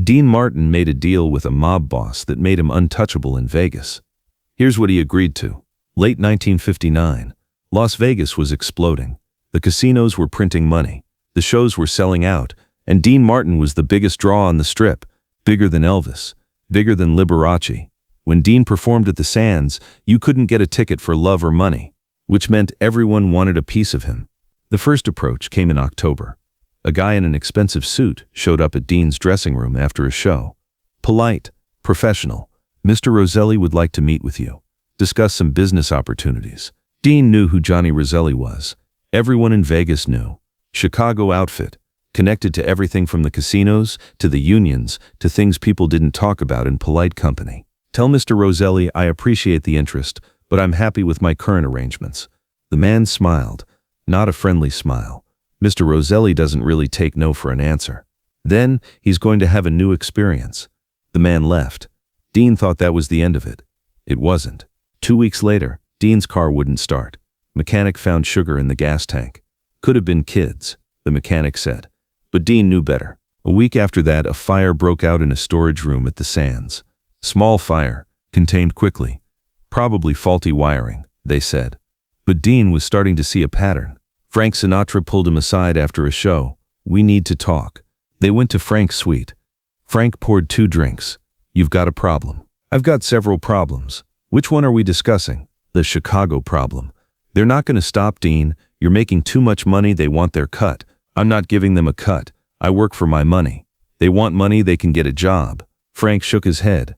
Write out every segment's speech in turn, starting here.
Dean Martin made a deal with a mob boss that made him untouchable in Vegas. Here's what he agreed to. Late 1959, Las Vegas was exploding. The casinos were printing money. The shows were selling out, and Dean Martin was the biggest draw on the Strip, bigger than Elvis, bigger than Liberace. When Dean performed at the Sands, you couldn't get a ticket for love or money, which meant everyone wanted a piece of him. The first approach came in October. A guy in an expensive suit showed up at Dean's dressing room after a show. Polite, professional. "Mr. Roselli would like to meet with you. Discuss some business opportunities." Dean knew who Johnny Roselli was. Everyone in Vegas knew. Chicago outfit, connected to everything from the casinos, to the unions, to things people didn't talk about in polite company. "Tell Mr. Roselli I appreciate the interest, but I'm happy with my current arrangements." The man smiled, not a friendly smile. Mr. Roselli doesn't really take no for an answer. Then, he's going to have a new experience. The man left. Dean thought that was the end of it. It wasn't. 2 weeks later, Dean's car wouldn't start. Mechanic found sugar in the gas tank. Could have been kids, the mechanic said. But Dean knew better. A week after that, a fire broke out in a storage room at the Sands. Small fire, contained quickly. Probably faulty wiring, they said. But Dean was starting to see a pattern. Frank Sinatra pulled him aside after a show. "We need to talk." They went to Frank's suite. Frank poured 2 drinks. "You've got a problem." "I've got several problems." "Which one are we discussing?" "The Chicago problem." "They're not going to stop, Dean. You're making too much money, they want their cut." "I'm not giving them a cut. I work for my money. They want money, they can get a job." Frank shook his head.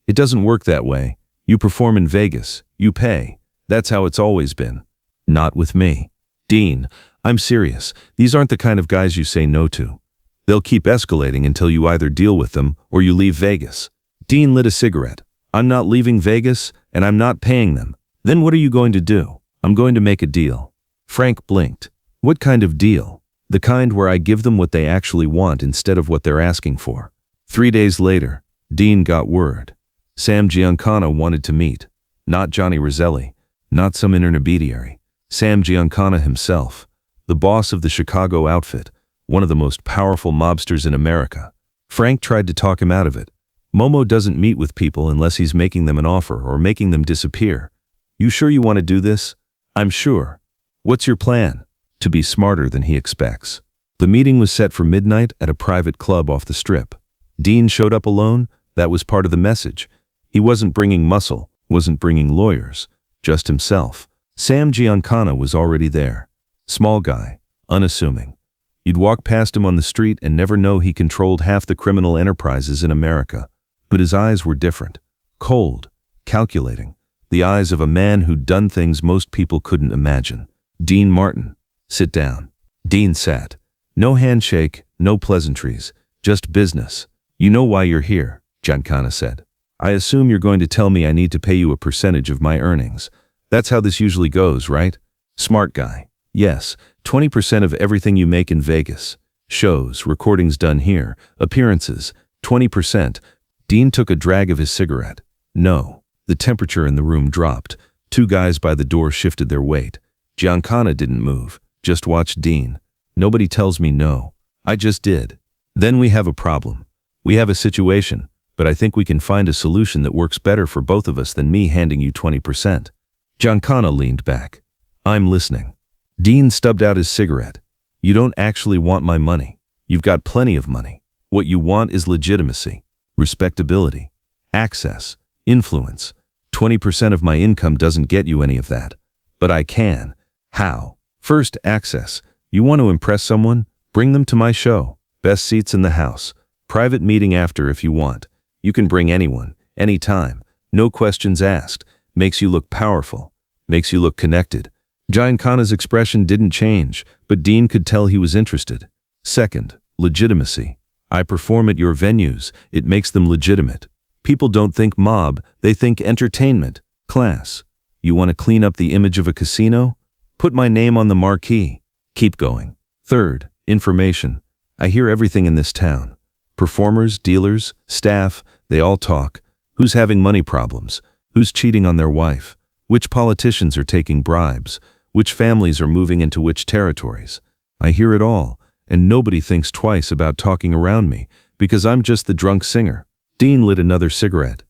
"It doesn't work that way. You perform in Vegas. You pay. That's how it's always been." "Not with me." "Dean, I'm serious. These aren't the kind of guys you say no to. They'll keep escalating until you either deal with them or you leave Vegas." Dean lit a cigarette. "I'm not leaving Vegas, and I'm not paying them." "Then what are you going to do?" "I'm going to make a deal." Frank blinked. "What kind of deal?" "The kind where I give them what they actually want instead of what they're asking for." 3 days later, Dean got word. Sam Giancana wanted to meet. Not Johnny Roselli, not some intermediary. Sam Giancana himself, the boss of the Chicago outfit, one of the most powerful mobsters in America. Frank tried to talk him out of it. "Momo doesn't meet with people unless he's making them an offer or making them disappear." "You sure you want to do this?" "I'm sure." "What's your plan?" "To be smarter than he expects." The meeting was set for midnight at a private club off the Strip. Dean showed up alone. That was part of the message. He wasn't bringing muscle, wasn't bringing lawyers, just himself. Sam Giancana was already there. Small guy, unassuming. You'd walk past him on the street and never know he controlled half the criminal enterprises in America. But his eyes were different. Cold, calculating. The eyes of a man who'd done things most people couldn't imagine. "Dean Martin, sit down." Dean sat. No handshake, no pleasantries, just business. "You know why you're here," Giancana said. "I assume you're going to tell me I need to pay you a percentage of my earnings. That's how this usually goes, right?" Smart guy. "Yes, 20% of everything you make in Vegas. Shows, recordings done here, appearances, 20%. Dean took a drag of his cigarette. "No." The temperature in the room dropped. 2 guys by the door shifted their weight. Giancana didn't move, just watched Dean. "Nobody tells me no. I just did." "Then we have a problem. We have a situation, but I think we can find a solution that works better for both of us than me handing you 20%. Giancana leaned back. "I'm listening." Dean stubbed out his cigarette. "You don't actually want my money. You've got plenty of money. What you want is legitimacy, respectability, access, influence. 20% of my income doesn't get you any of that. But I can. How? First, access. You want to impress someone? Bring them to my show. Best seats in the house. Private meeting after if you want. You can bring anyone, anytime. No questions asked. Makes you look powerful. Makes you look connected." Giancana's expression didn't change, but Dean could tell he was interested. "Second, legitimacy. I perform at your venues. It makes them legitimate. People don't think mob, they think entertainment, class. You want to clean up the image of a casino? Put my name on the marquee. Keep going. Third, information. I hear everything in this town. Performers, dealers, staff, they all talk. Who's having money problems? Who's cheating on their wife? Which politicians are taking bribes? Which families are moving into which territories? I hear it all, and nobody thinks twice about talking around me, Because I'm just the drunk singer. Dean lit another cigarette.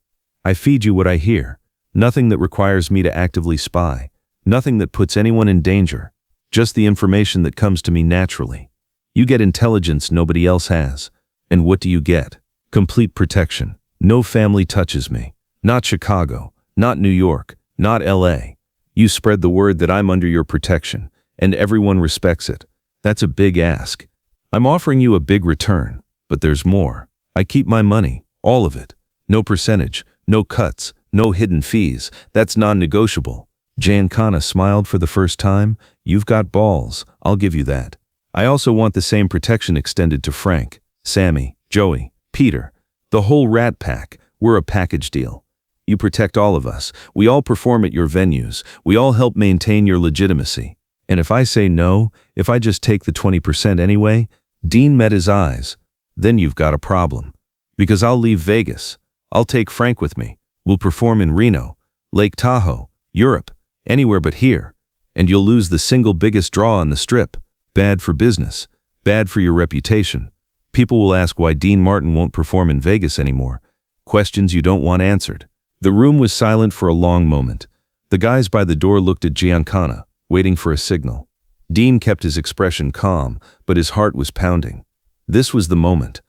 I feed you what I hear. Nothing that requires me to actively spy. Nothing that puts anyone in danger. Just the information that comes to me naturally. You get intelligence nobody else has. And what do you get? Complete protection. No family touches me. Not Chicago. Not New York. Not LA. You spread the word that I'm under your protection, and everyone respects it. That's a big ask. I'm offering you a big return, but there's more. I keep my money, all of it. No percentage, no cuts, no hidden fees. That's non-negotiable. Giancana smiled for the first time. You've got balls, I'll give you that. I also want the same protection extended to Frank, Sammy, Joey, Peter. The whole rat pack. We're a package deal. You protect all of us. We all perform at your venues. We all help maintain your legitimacy. And if I say no, if I just take the 20% anyway, Dean met his eyes. Then you've got a problem. Because I'll leave Vegas. I'll take Frank with me. We'll perform in Reno, Lake Tahoe, Europe, anywhere but here. And you'll lose the single biggest draw on the Strip. Bad for business. Bad for your reputation. People will ask why Dean Martin won't perform in Vegas anymore. Questions you don't want answered. The room was silent for a long moment. The guys by the door looked at Giancana, waiting for a signal. Dean kept his expression calm, but his heart was pounding. This was the moment.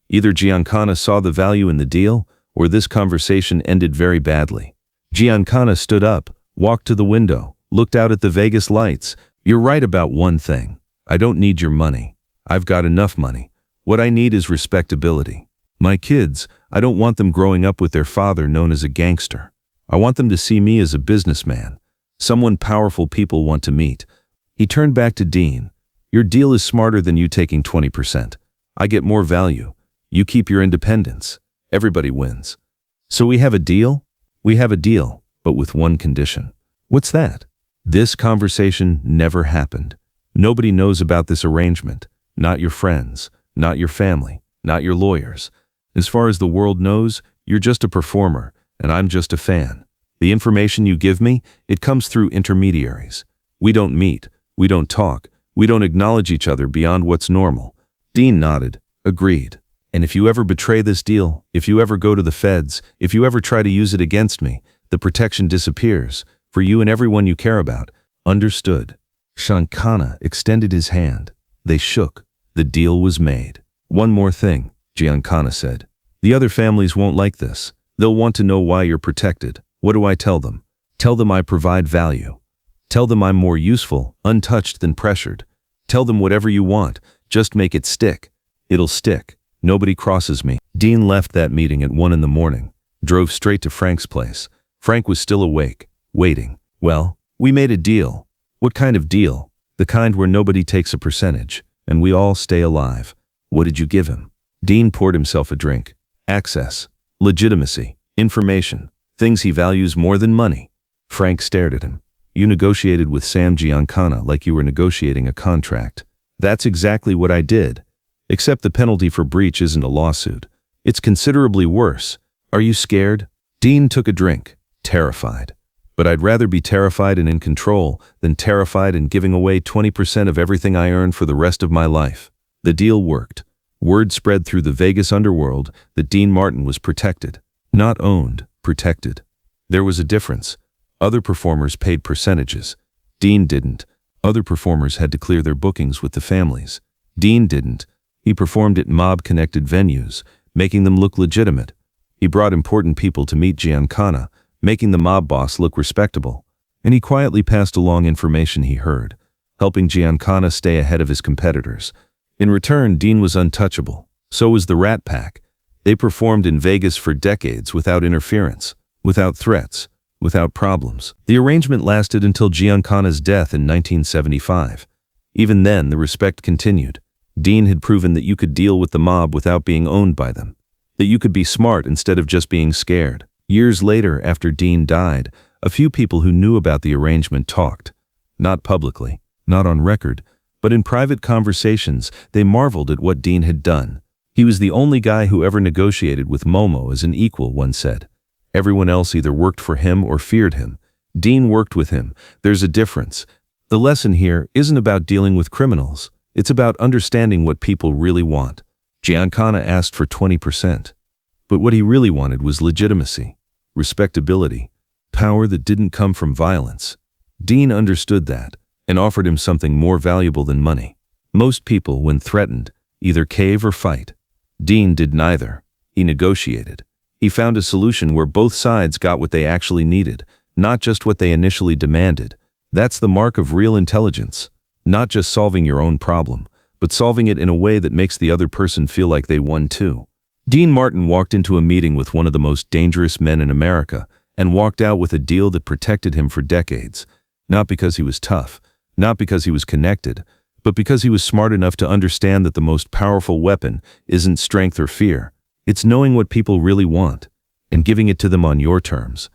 Either Giancana saw the value in the deal, or this conversation ended very badly. Giancana stood up, walked to the window, looked out at the Vegas lights. You're right about one thing. I don't need your money. I've got enough money. What I need is respectability. My kids, I don't want them growing up with their father known as a gangster. I want them to see me as a businessman, someone powerful people want to meet. He turned back to Dean. Your deal is smarter than you taking 20%. I get more value. You keep your independence. Everybody wins. So we have a deal? We have a deal, but with one condition. What's that? This conversation never happened. Nobody knows about this arrangement. Not your friends, not your family, not your lawyers. As far as the world knows, you're just a performer, and I'm just a fan. The information you give me, it comes through intermediaries. We don't meet, we don't talk, we don't acknowledge each other beyond what's normal. Dean nodded, agreed. And if you ever betray this deal, if you ever go to the feds, if you ever try to use it against me, the protection disappears, for you and everyone you care about. Understood. Giancana extended his hand. They shook. The deal was made. One more thing, Giancana said. The other families won't like this. They'll want to know why you're protected. What do I tell them? Tell them I provide value. Tell them I'm more useful, untouched than pressured. Tell them whatever you want, just make it stick. It'll stick. Nobody crosses me. Dean left that meeting at 1 in the morning, drove straight to Frank's place. Frank was still awake, waiting. Well, we made a deal. What kind of deal? The kind where nobody takes a percentage, and we all stay alive. What did you give him? Dean poured himself a drink. Access, legitimacy, information, things he values more than money. Frank stared at him. You negotiated with Sam Giancana like you were negotiating a contract. That's exactly what I did. Except the penalty for breach isn't a lawsuit. It's considerably worse. Are you scared? Dean took a drink, terrified. But I'd rather be terrified and in control than terrified and giving away 20% of everything I earn for the rest of my life. The deal worked. Word spread through the Vegas underworld that Dean Martin was protected. Not owned, protected. There was a difference. Other performers paid percentages. Dean didn't. Other performers had to clear their bookings with the families. Dean didn't. He performed at mob-connected venues, making them look legitimate. He brought important people to meet Giancana, making the mob boss look respectable. And he quietly passed along information he heard, helping Giancana stay ahead of his competitors. In return, Dean was untouchable. So was the Rat Pack. They performed in Vegas for decades without interference, without threats, without problems. The arrangement lasted until Giancana's death in 1975. Even then, the respect continued. Dean had proven that you could deal with the mob without being owned by them, that you could be smart instead of just being scared. Years later, after Dean died, a few people who knew about the arrangement talked. Not publicly, not on record, but in private conversations, they marveled at what Dean had done. He was the only guy who ever negotiated with Momo as an equal, one said. Everyone else either worked for him or feared him. Dean worked with him. There's a difference. The lesson here isn't about dealing with criminals. It's about understanding what people really want. Giancana asked for 20%. But what he really wanted was legitimacy, respectability, power that didn't come from violence. Dean understood that and offered him something more valuable than money. Most people, when threatened, either cave or fight. Dean did neither. He negotiated. He found a solution where both sides got what they actually needed, not just what they initially demanded. That's the mark of real intelligence. Not just solving your own problem, but solving it in a way that makes the other person feel like they won too. Dean Martin walked into a meeting with one of the most dangerous men in America and walked out with a deal that protected him for decades. Not because he was tough, not because he was connected, but because he was smart enough to understand that the most powerful weapon isn't strength or fear. It's knowing what people really want and giving it to them on your terms.